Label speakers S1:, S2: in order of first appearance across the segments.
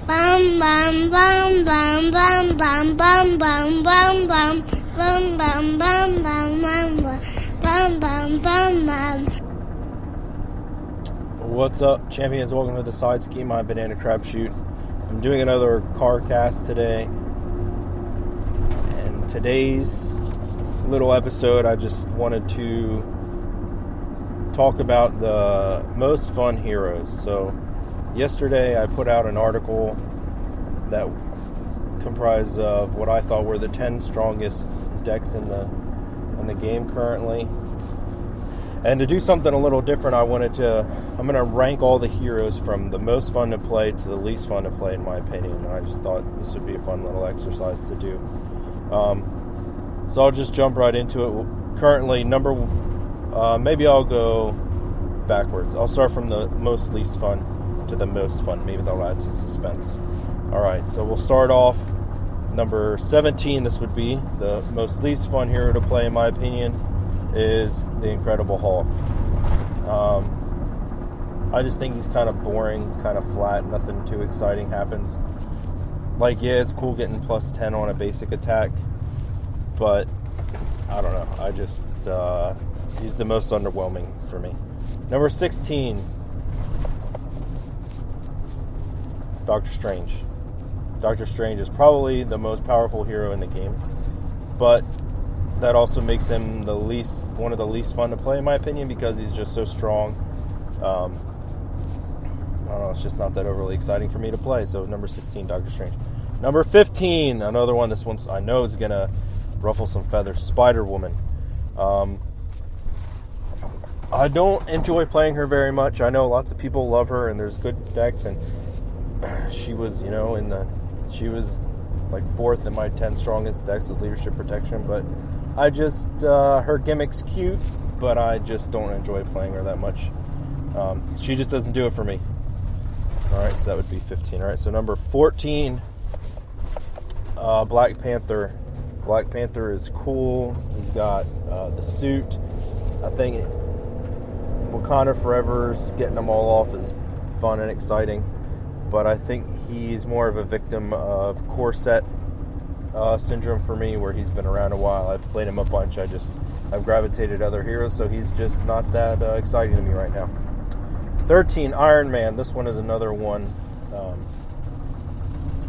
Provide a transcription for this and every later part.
S1: Bum bum bum bum bum bum bum bum bum bum bum bum bum bum bum bum bum bum.
S2: What's up, champions? Welcome to the side scheme. I'm BananaCrapshoot. I'm doing another Carcast today. And today's little episode, I just wanted to talk about the most fun heroes. So yesterday I put out an article that comprised of what I thought were the 10 strongest decks in the game currently. And to do something a little different, I'm going to rank all the heroes from the most fun to play to the least fun to play, in my opinion. And I just thought this would be a fun little exercise to do. So I'll just jump right into it. Currently, maybe I'll go backwards. I'll start from the most least fun to the most fun. Maybe that'll add some suspense. Alright, so we'll start off number 17. This would be the most least fun hero to play, in my opinion, is the Incredible Hulk. I just think he's kind of boring, kind of flat, nothing too exciting happens. Like, yeah, it's cool getting plus 10 on a basic attack, but I don't know. I just, he's the most underwhelming for me. Number 16, Doctor Strange. Doctor Strange is probably the most powerful hero in the game, but that also makes him one of the least fun to play, in my opinion, because he's just so strong. I don't know, it's just not that overly exciting for me to play. So number 16, Doctor Strange. Number 15, another one. This one's, I know, is gonna ruffle some feathers. Spider-Woman. I don't enjoy playing her very much. I know lots of people love her, and there's good decks, and she was, she was like 4th in my 10 strongest decks with leadership protection, but I just, her gimmick's cute, but I just don't enjoy playing her that much. She just doesn't do it for me. Alright, so that would be 15. Alright, so number 14, Black Panther. Black Panther is cool. He's got the suit. I think Wakanda Forever's getting them all off is fun and exciting, but I think he's more of a victim of corset syndrome for me, where he's been around a while. I've played him a bunch. I've gravitated to other heroes, so he's just not that exciting to me right now. 13, Iron Man. This one is another one.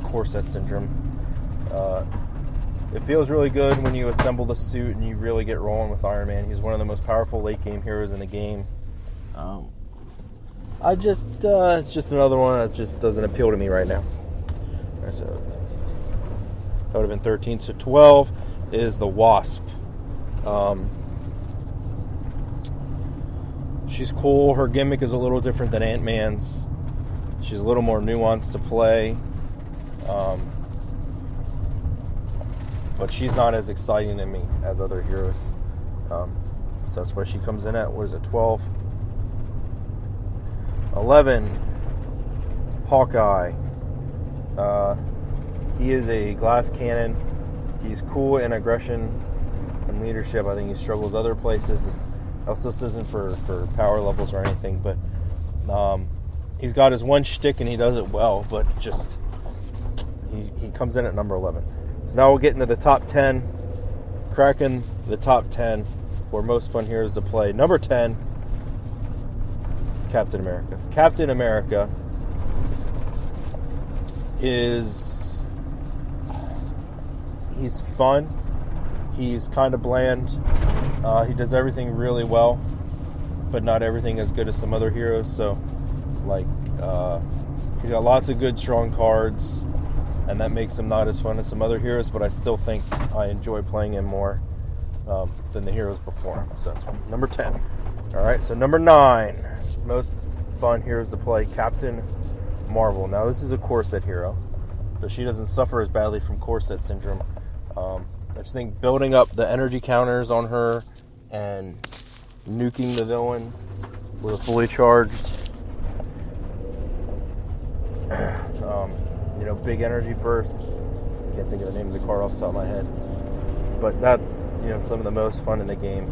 S2: Corset syndrome. It feels really good when you assemble the suit and you really get rolling with Iron Man. He's one of the most powerful late game heroes in the game. It's just another one that just doesn't appeal to me right now. Right, so that would have been 13. So 12 is the Wasp. She's cool. Her gimmick is a little different than Ant-Man's. She's a little more nuanced to play. But she's not as exciting to me as other heroes. So that's why she comes in at, 12? 11, Hawkeye. He is a glass cannon. He's cool in aggression and leadership. I think he struggles other places. This isn't for power levels or anything, but he's got his one shtick and he does it well, but just he comes in at number 11. So now we'll get into the top 10, cracking the top 10 for most fun heroes to play. Number 10, Captain America. Captain America he's fun. He's kind of bland. He does everything really well, but not everything as good as some other heroes. So, he's got lots of good, strong cards, and that makes him not as fun as some other heroes, but I still think I enjoy playing him more than the heroes before him. So that's number 10. Alright, so number 9, most fun heroes to play, Captain Marvel. Now, this is a corset hero, but she doesn't suffer as badly from corset syndrome. I just think building up the energy counters on her and nuking the villain with a fully charged big energy burst. Can't think of the name of the card off the top of my head, but that's some of the most fun in the game.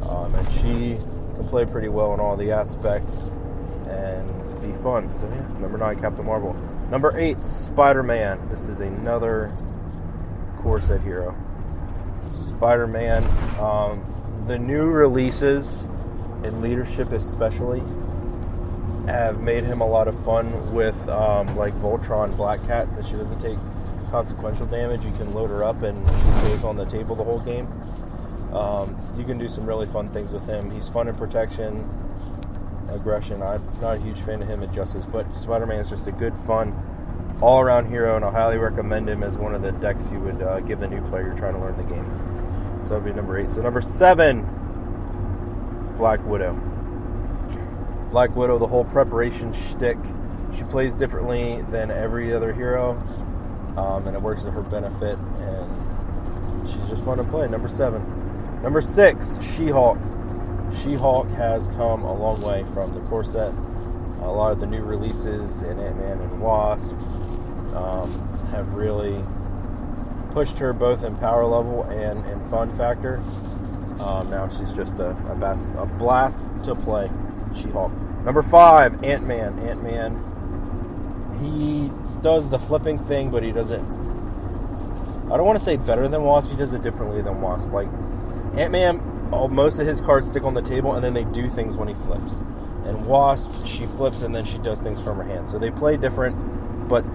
S2: And she can play pretty well in all the aspects and be be fun. So yeah, number 9, Captain Marvel. Number 8, Spider-Man. This is another core set hero. Spider-Man. The new releases in leadership especially have made him a lot of fun with like Voltron Black Cat. Since she doesn't take consequential damage, you can load her up and she stays on the table the whole game. You can do some really fun things with him. He's fun in protection, aggression. I'm not a huge fan of him at Justice, but Spider-Man is just a good, fun, all-around hero, and I'll highly recommend him as one of the decks you would give the new player trying to learn the game. So that would be number 8. So number 7, Black Widow. Black Widow, the whole preparation shtick. She plays differently than every other hero, and it works to her benefit, and she's just fun to play. Number 7. Number 6, She-Hulk. She-Hulk has come a long way from the core set. A lot of the new releases in Ant-Man and Wasp have really pushed her both in power level and in fun factor. Now she's just a blast to play. She-Hulk. Number 5, Ant-Man. Ant-Man, he does the flipping thing, but he does it, I don't want to say better than Wasp, he does it differently than Wasp. Like, Ant-Man, most of his cards stick on the table, and then they do things when he flips. And Wasp, she flips, and then she does things from her hand. So they play different, but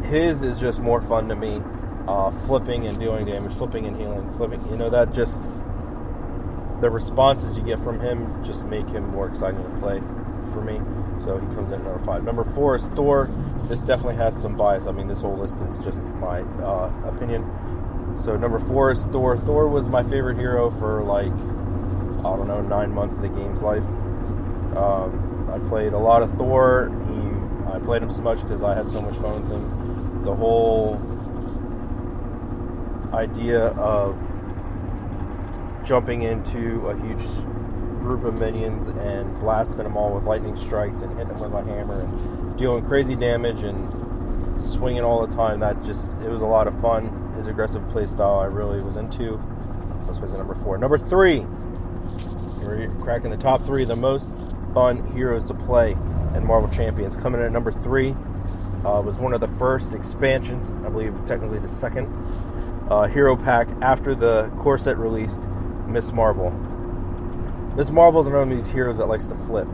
S2: his is just more fun to me. Flipping and doing damage, flipping and healing, flipping. You know, that just, the responses you get from him just make him more exciting to play for me. So he comes in at number 5. Number 4 is Thor. This definitely has some bias. I mean, this whole list is just my opinion. So number 4 is Thor. Thor was my favorite hero for like, I don't know, 9 months of the game's life. I played a lot of Thor. I played him so much because I had so much fun with him. The whole idea of jumping into a huge group of minions and blasting them all with lightning strikes and hitting them with my hammer and dealing crazy damage and swinging all the time, it was a lot of fun. His aggressive play style I really was into. So that's why it's number 4. Number 3, we're cracking the top 3 the most fun heroes to play in Marvel Champions. Coming in at number 3 was one of the first expansions, I believe technically the second hero pack after the core set released, Miss Marvel. Miss Marvel is one of these heroes that likes to flip,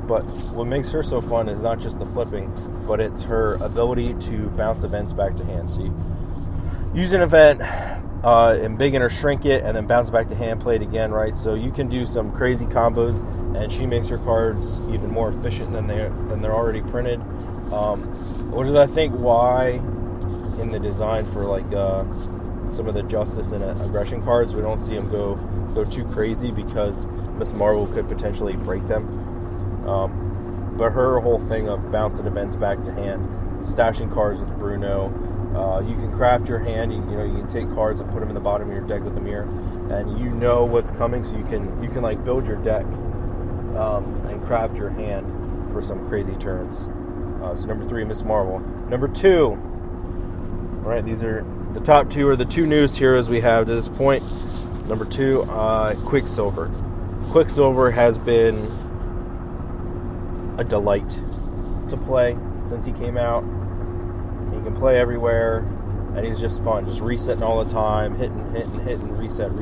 S2: but what makes her so fun is not just the flipping, but it's her ability to bounce events back to hand. So you use an event, embiggen or shrink it, and then bounce back to hand, play it again, right? So you can do some crazy combos, and she makes her cards even more efficient than they're already printed. Which is, I think, why in the design for like some of the Justice and Aggression cards, we don't see them go too crazy because Miss Marvel could potentially break them. But her whole thing of bouncing events back to hand, stashing cards with Bruno, you can craft your hand. You can take cards and put them in the bottom of your deck with a mirror, and you know what's coming, so you can like build your deck and craft your hand for some crazy turns. So number 3, Miss Marvel. Number 2, all right, these are the top 2 are the 2 newest heroes we have to this point. Number 2, Quicksilver. Quicksilver has been a delight to play since he came out. He can play everywhere, and he's just fun, just resetting all the time, hitting, reset.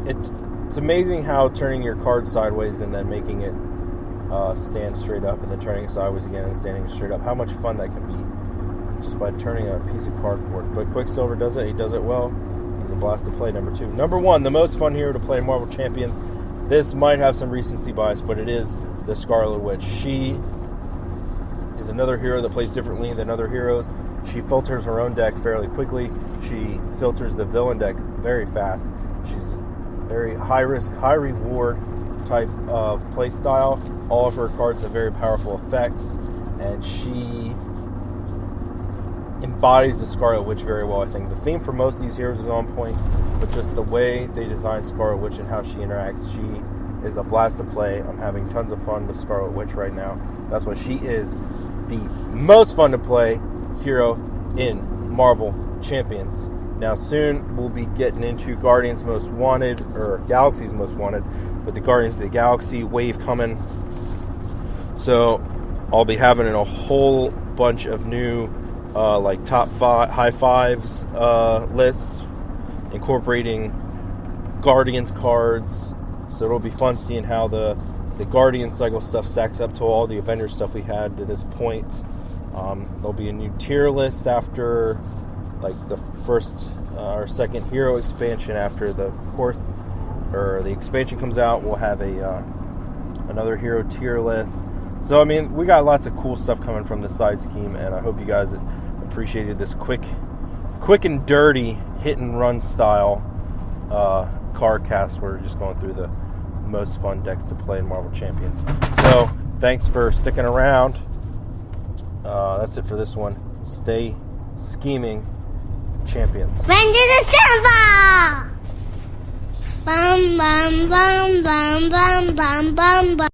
S2: It's amazing how turning your card sideways and then making it stand straight up, and then turning it sideways again and standing straight up, how much fun that can be just by turning a piece of cardboard. But Quicksilver does it. He does it well. He's a blast to play. Number 2. Number 1, the most fun hero to play in Marvel Champions. This might have some recency bias, but it is the Scarlet Witch. She is another hero that plays differently than other heroes. She filters her own deck fairly quickly. She filters the villain deck very fast. She's very high risk, high reward type of play style. All of her cards have very powerful effects, and she embodies the Scarlet Witch very well. I think the theme for most of these heroes is on point, but just the way they design Scarlet Witch and how she interacts, she is a blast to play. I'm having tons of fun with Scarlet Witch right now. That's why she is the most fun to play hero in Marvel Champions. Now soon we'll be getting into Guardians Most Wanted, or Galaxy's Most Wanted, with the Guardians of the Galaxy wave coming. So I'll be having a whole bunch of new like top high fives lists incorporating Guardians cards. So it'll be fun seeing how the Guardians Lego stuff stacks up to all the Avengers stuff we had to this point. There'll be a new tier list after like the first or second hero expansion. After the course or the expansion comes out, we'll have another hero tier list. So I mean, we got lots of cool stuff coming from the side scheme, and I hope you guys appreciated this quick and dirty hit and run style Carcast. We're just going through the most fun decks to play in Marvel Champions. So thanks for sticking around. That's it for this one. Stay scheming, champions.
S1: Ranger the Silver! Bum, bum, bum, bum, bum, bum, bum, bum.